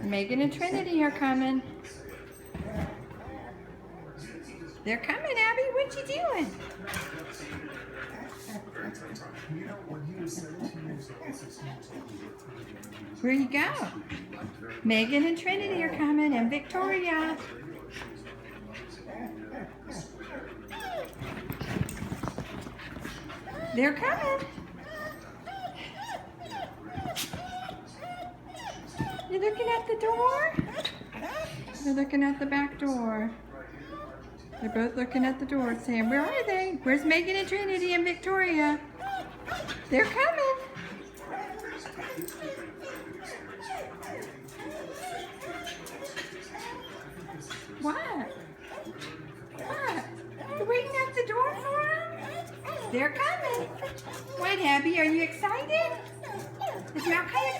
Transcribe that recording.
Megan and Trinity are coming. They're coming, Abby. What you doing? Where you go? Megan and Trinity are coming, and Victoria. They're coming. You're looking at the door? They're looking at the back door. They're both looking at the door saying, where are they? Where's Megan and Trinity and Victoria? They're coming. What? What? You're waiting at the door for them? They're coming. What, Abby? Are you excited? Is Mount Kai